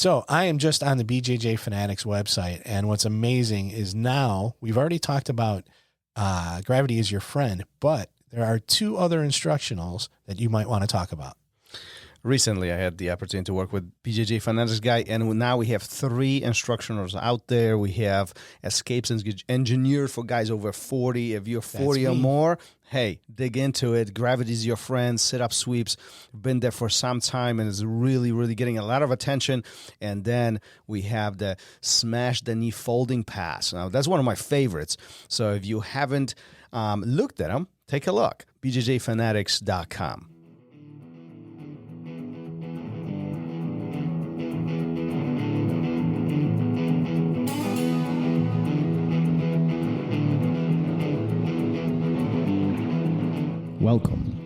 So I am just on the BJJ Fanatics website, and what's amazing is now we've already talked about Gravity is Your Friend, but there are 2 other instructionals that you might want to talk about. Recently, I had the opportunity to work with BJJ Fanatics guy, and now we have 3 instructionals out there. We have Escapes engineered for guys over 40. If you're 40 or more, hey, dig into it. Gravity's your friend. Sit-up sweeps. Been there for some time, and is really, really getting a lot of attention. And then we have the Smash the Knee Folding Pass. Now, that's one of my favorites. So if you haven't looked at them, take a look. BJJFanatics.com. Welcome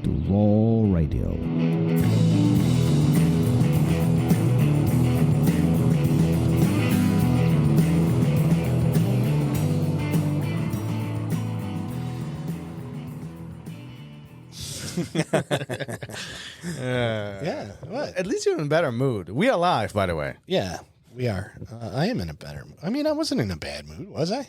to Raw Radio. Yeah. What? At least you're in a better mood. We are live, by the way. Yeah, we are. I am in a better mood. I mean, I wasn't in a bad mood, was I?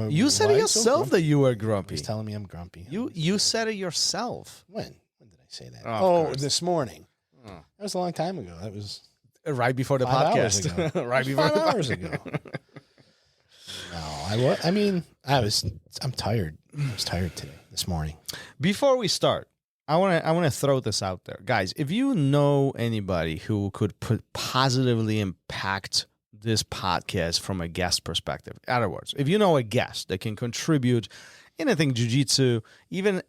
You said it yourself that you were grumpy. He's telling me I'm grumpy. You said it yourself. When? When did I say that? Oh, this morning. Oh. That was a long time ago. That was right before the 5 hours podcast. ago. Right before 5 hours ago. No, I'm tired. I was tired today, this morning. Before we start, I want to throw this out there. Guys, if you know anybody who could positively impact this podcast from a guest perspective, in other words, if you know a guest that can contribute anything jiu-jitsu, even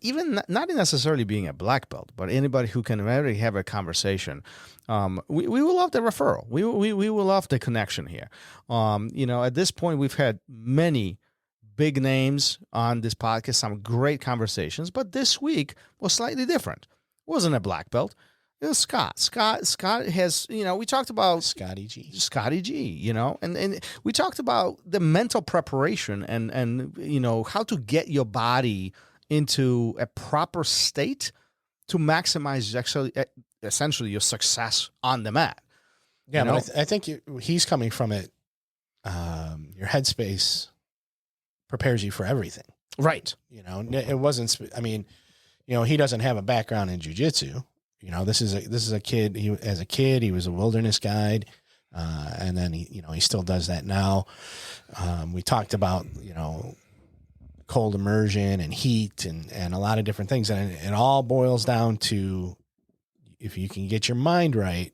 not necessarily being a black belt, but anybody who can really have a conversation, we will love the referral. We will love the connection here. At this point, we've had many big names on this podcast, some great conversations, but this week was slightly different. It wasn't a black belt. It was Scott. Scott has, we talked about Scotty G, and we talked about the mental preparation and how to get your body into a proper state to maximize essentially your success on the mat. Yeah, but I think he's coming from it. Your headspace prepares you for everything. Right. It wasn't, he doesn't have a background in jiu-jitsu. This is a kid. As a kid, he was a wilderness guide, and then he still does that now. We talked about cold immersion and heat and a lot of different things, and it all boils down to if you can get your mind right,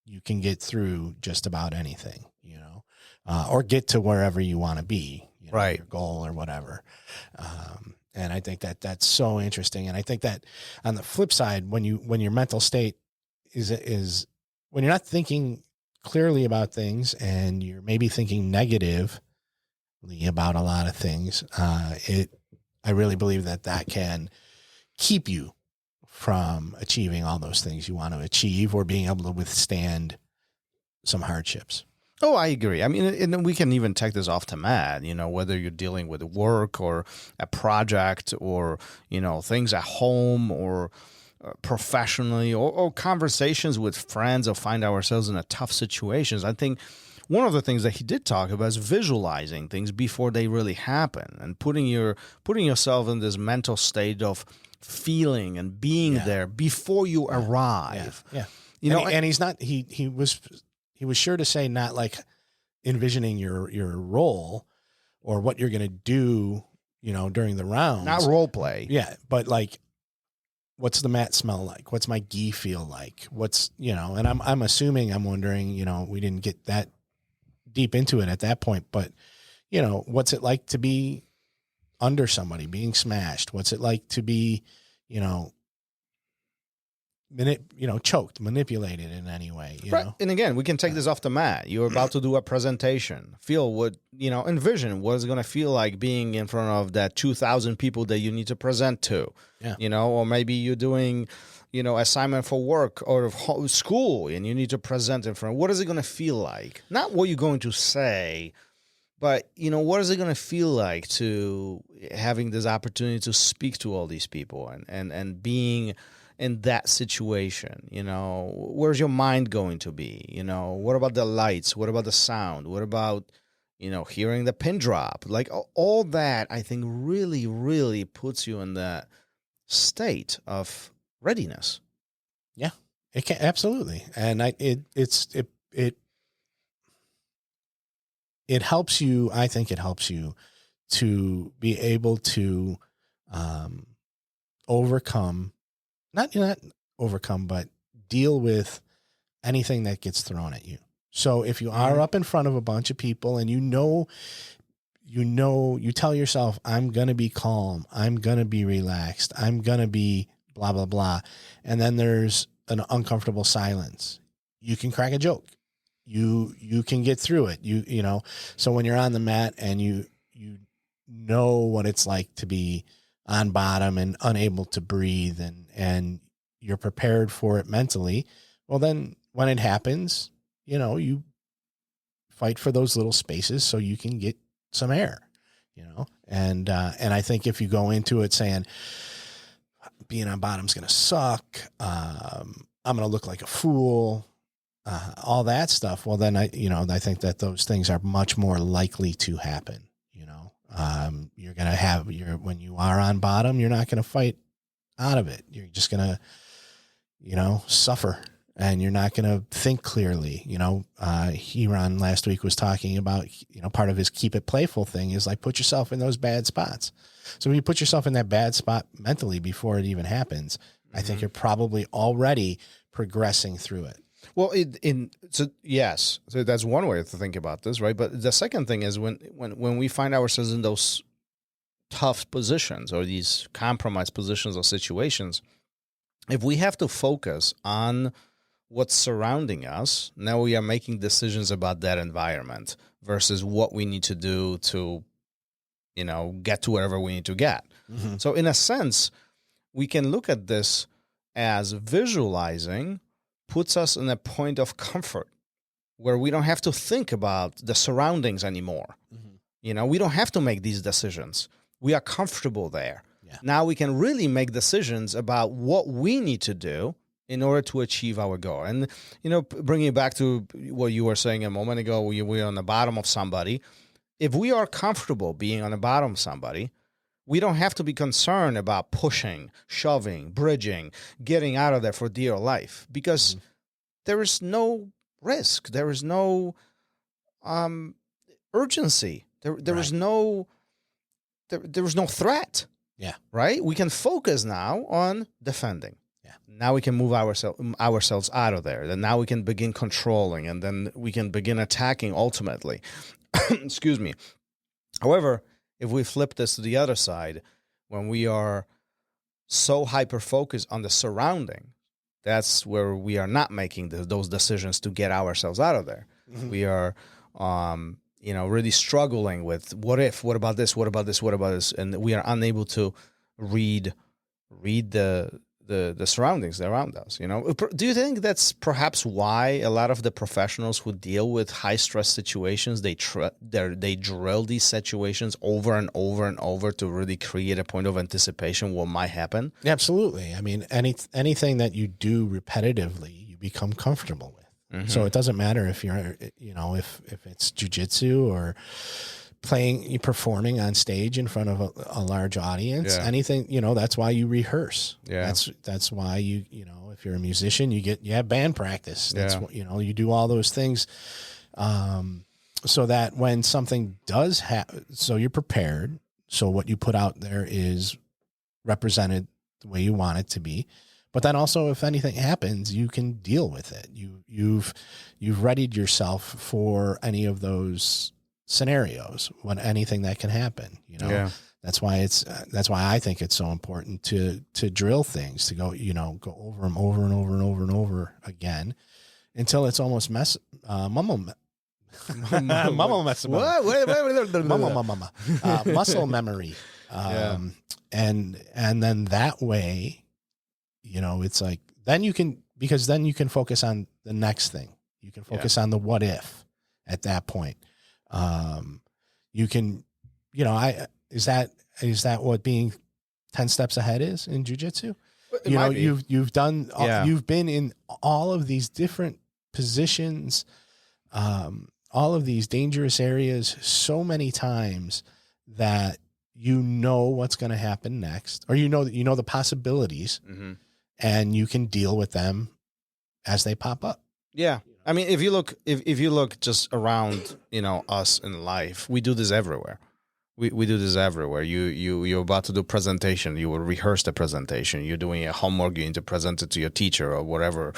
you can get through just about anything, or get to wherever you want to be, right, your goal or whatever. And I think that's so interesting. And I think that on the flip side, when your mental state is when you're not thinking clearly about things and you're maybe thinking negatively about a lot of things, I really believe that can keep you from achieving all those things you want to achieve or being able to withstand some hardships. Oh, I agree. I mean, and we can even take this off to mat, whether you're dealing with work or a project or, things at home or professionally or conversations with friends or find ourselves in a tough situations. I think one of the things that he did talk about is visualizing things before they really happen and putting yourself in this mental state of feeling and being there before you arrive. Yeah. And he's not, he was sure to say not like envisioning your role or what you're going to do, during the rounds. Not role play. Yeah. But like, what's the mat smell like? What's my gi feel like? What's, and I'm assuming, I'm wondering, we didn't get that deep into it at that point, but what's it like to be under somebody being smashed? What's it like to be, choked, manipulated in any way, right. know? And again, we can take this off the mat. You're about to do a presentation. Feel what, envision what it's going to feel like being in front of that 2,000 people that you need to present to, or maybe you're doing, assignment for work or school and you need to present in front. What is it going to feel like? Not what you're going to say, but, what is it going to feel like to having this opportunity to speak to all these people and being in that situation? Where's your mind going to be? What about the lights? What about the sound? What about, hearing the pin drop? Like all that, I think really, really puts you in that state of readiness. Yeah, it can absolutely. And it helps you. I think it helps you to be able to overcome, not overcome, but deal with anything that gets thrown at you. So if you are up in front of a bunch of people and you tell yourself, I'm going to be calm, I'm going to be relaxed, I'm going to be blah, blah, blah. And then there's an uncomfortable silence. You can crack a joke. You can get through it. So when you're on the mat and you know what it's like to be on bottom and unable to breathe and you're prepared for it mentally, well, then when it happens, you fight for those little spaces so you can get some air, and I think if you go into it saying being on bottom's going to suck, I'm going to look like a fool, all that stuff. Well, then I think that those things are much more likely to happen. You're going to have when you are on bottom, you're not going to fight out of it. You're just going to, suffer. And you're not going to think clearly. Heron last week was talking about, part of his keep it playful thing is like, put yourself in those bad spots. So when you put yourself in that bad spot mentally before it even happens, I think you're probably already progressing through it. Well, yes. So that's one way to think about this, right? But the second thing is when we find ourselves in those tough positions or these compromised positions or situations, if we have to focus on what's surrounding us, now we are making decisions about that environment versus what we need to do to, get to wherever we need to get. Mm-hmm. So in a sense, we can look at this as visualizing puts us in a point of comfort where we don't have to think about the surroundings anymore. Mm-hmm. We don't have to make these decisions. We are comfortable there. Yeah. Now we can really make decisions about what we need to do in order to achieve our goal. And, bringing it back to what you were saying a moment ago, we're on the bottom of somebody. If we are comfortable being on the bottom of somebody, we don't have to be concerned about pushing, shoving, bridging, getting out of there for dear life because there is no risk. There is no urgency. There is no threat. Yeah. Right? We can focus now on defending. Yeah. Now we can move ourselves out of there. Then now we can begin controlling, and then we can begin attacking ultimately. Excuse me. However, if we flip this to the other side, when we are so hyper-focused on the surrounding, that's where we are not making those decisions to get ourselves out of there. Mm-hmm. We are really struggling with what if, what about this, what about this, what about this, and we are unable to read the surroundings around us. Do you think that's perhaps why a lot of the professionals who deal with high stress situations, they drill these situations over and over and over to really create a point of anticipation what might happen? Absolutely. I mean, anything that you do repetitively, you become comfortable with. Mm-hmm. So it doesn't matter if you're, if it's jujitsu or performing on stage in front of a large audience, anything, that's why you rehearse. Yeah. That's why you if you're a musician, you have band practice. That's what, you do all those things. So that when something does happen, so you're prepared. So what you put out there is represented the way you want it to be. But then also, if anything happens, you can deal with it. You've readied yourself for any of those scenarios when anything that can happen. That's why I think it's so important to drill things, to go over them over and over and over and over again until it's almost muscle memory. And then that way, it's like, then you can focus on the next thing. You can focus on the what if at that point. You can, is that what being 10 steps ahead is in jiu-jitsu? You know, might be. you've done, Yeah. you've been in all of these different positions, all of these dangerous areas so many times that you know what's going to happen next, or you know the possibilities, Mm-hmm. and you can deal with them as they pop up. Yeah. I mean, if you look just around, us in life, we do this everywhere. We do this everywhere. You're about to do presentation. You will rehearse the presentation. You're doing a homework. You need to present it to your teacher or whatever.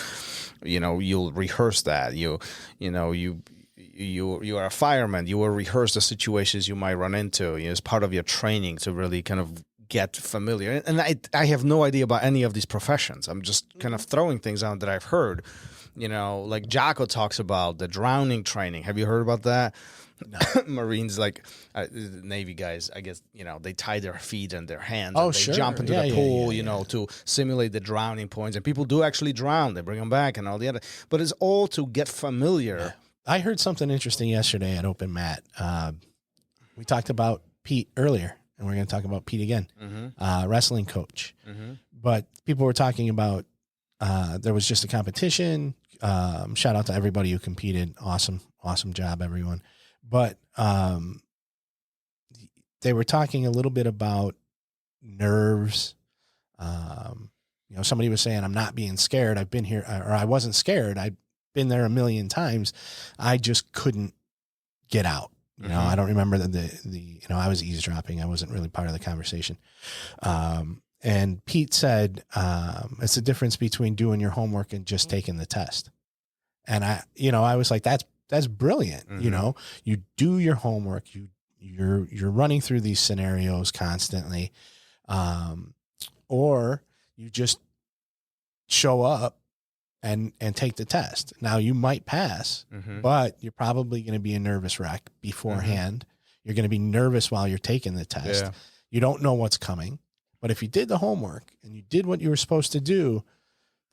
You'll rehearse that. You are a fireman. You will rehearse the situations you might run into. It's part of your training to really kind of get familiar. And I have no idea about any of these professions. I'm just kind of throwing things out that I've heard. Like Jocko talks about the drowning training. Have you heard about that? No. Marines, like Navy guys, I guess, they tie their feet and their hands. Oh, and they sure. jump into Yeah, the yeah, pool, yeah. to simulate the drowning points. And people do actually drown. They bring them back and all the other. But it's all to get familiar. Yeah. I heard something interesting yesterday at Open Mat. We talked about Pete earlier, and we're going to talk about Pete again, wrestling coach. Mm-hmm. But people were talking about there was just a competition. Shout out to everybody who competed. Awesome job, everyone. But they were talking a little bit about nerves. Somebody was saying, I'm not being scared. I've been here, or I wasn't scared. I've been there a million times. I just couldn't get out. I don't remember the I was eavesdropping. I wasn't really part of the conversation. And Pete said, it's the difference between doing your homework and just taking the test. And I was like, that's brilliant. Mm-hmm. You do your homework, you're running through these scenarios constantly. Or you just show up and take the test. Now you might pass, but you're probably going to be a nervous wreck beforehand. You're going to be nervous while you're taking the test. Yeah. You don't know what's coming, but if you did the homework and you did what you were supposed to do,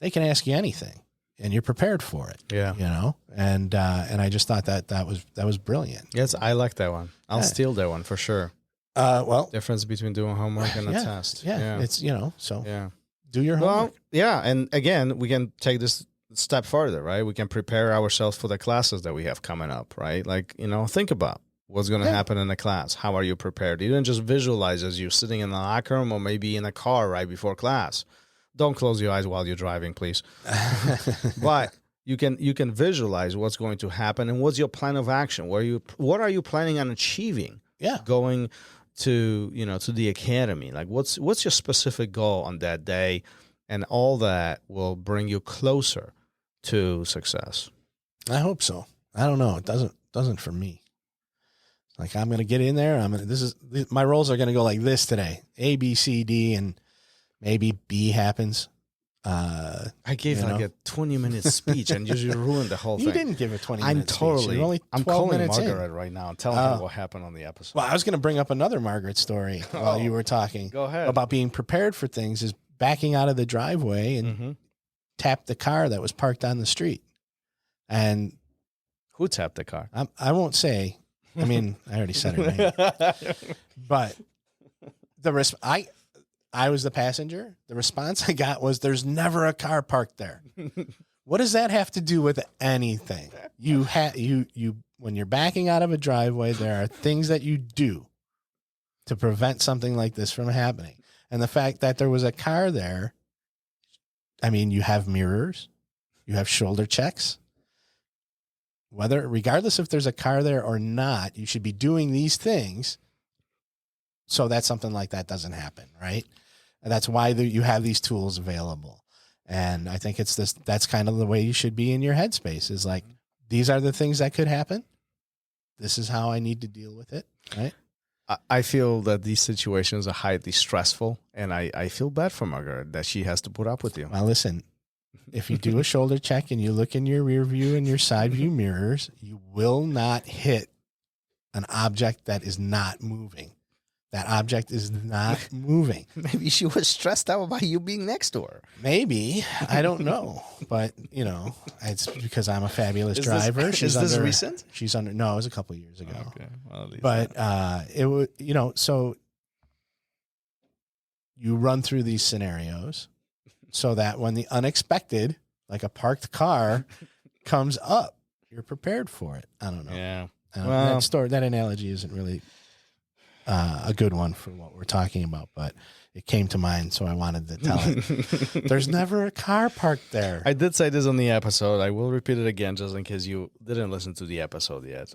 they can ask you anything and you're prepared for it. Yeah. And I just thought that was brilliant. Yes. I like that one. I'll steal that one for sure. Difference Between doing homework and a test. Yeah. It's, so yeah. Do your homework. Well, yeah. And again, we can take this step further, right? We can prepare ourselves for the classes that we have coming up, right? Like, think about what's going to happen in the class. How are you prepared? You don't just visualize as you're sitting in the locker room or maybe in a car right before class. Don't close your eyes while you're driving, please. But you can visualize what's going to happen and what's your plan of action. What are you planning on achieving? Yeah. Going to to the academy, like what's your specific goal on that day, and all that will bring you closer to success. I hope so. I don't know. It doesn't for me. Like I'm going to get in there. My roles are going to go like this today. A, B, C, D, and maybe B happens. I gave like a 20-minute speech and you ruined the whole thing. You didn't give a 20-minute speech. I'm calling Margaret in. right now and telling her what happened on the episode. Well, I was going to bring up another Margaret story while you were talking. Go ahead. About being prepared for things is backing out of the driveway and tapped the car that was parked on the street. And who tapped the car? I won't say. I mean, I already said her name. But I was the passenger. The response I got was, "There's never a car parked there." What does that have to do with anything? You when you're backing out of a driveway, there are things that you do to prevent something like this from happening. And the fact that there was a car there, I mean, you have mirrors, you have shoulder checks. Regardless if there's a car there or not, you should be doing these things so that something like that doesn't happen, right? And that's why you have these tools available. And I think that's kind of the way you should be in your headspace, is like, these are the things that could happen. This is how I need to deal with it, right? I feel that these situations are highly stressful, and I feel bad for Margaret that she has to put up with you. Well, listen, if you do a shoulder check and you look in your rear view and your side view mirrors, you will not hit an object that is not moving. That object is not moving. Maybe she was stressed out about you being next to her. Maybe. I don't know. But, it's because I'm a fabulous driver. Is this recent? No, it was a couple of years ago. Okay. Well, at least but it would, so you run through these scenarios so that when the unexpected, like a parked car, comes up, you're prepared for it. I don't know. Yeah. That analogy isn't really a good one for what we're talking about, but it came to mind, so I wanted to tell it. There's never a car parked there. I did say this on the episode. I will repeat it again just in case you didn't listen to the episode yet.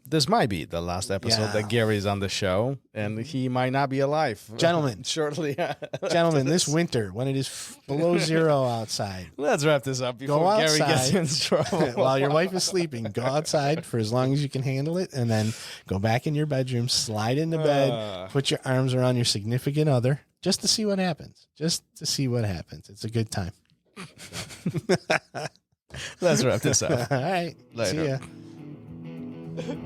This might be the last episode that Gary's on the show, and he might not be alive. Gentlemen. Shortly. Gentlemen, this winter, when it is below zero outside. Let's wrap this up before Gary gets in trouble. While your wife is sleeping, go outside for as long as you can handle it, and then go back in your bedroom, slide into bed, put your arms around your significant other, just to see what happens. Just to see what happens. It's a good time. Let's wrap this up. All right. Later. See ya.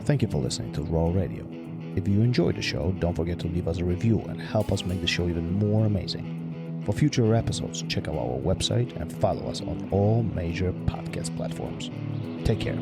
Thank you for listening to Raw Radio. If you enjoyed the show, don't forget to leave us a review and help us make the show even more amazing. For future episodes, check out our website and follow us on all major podcast platforms. Take care.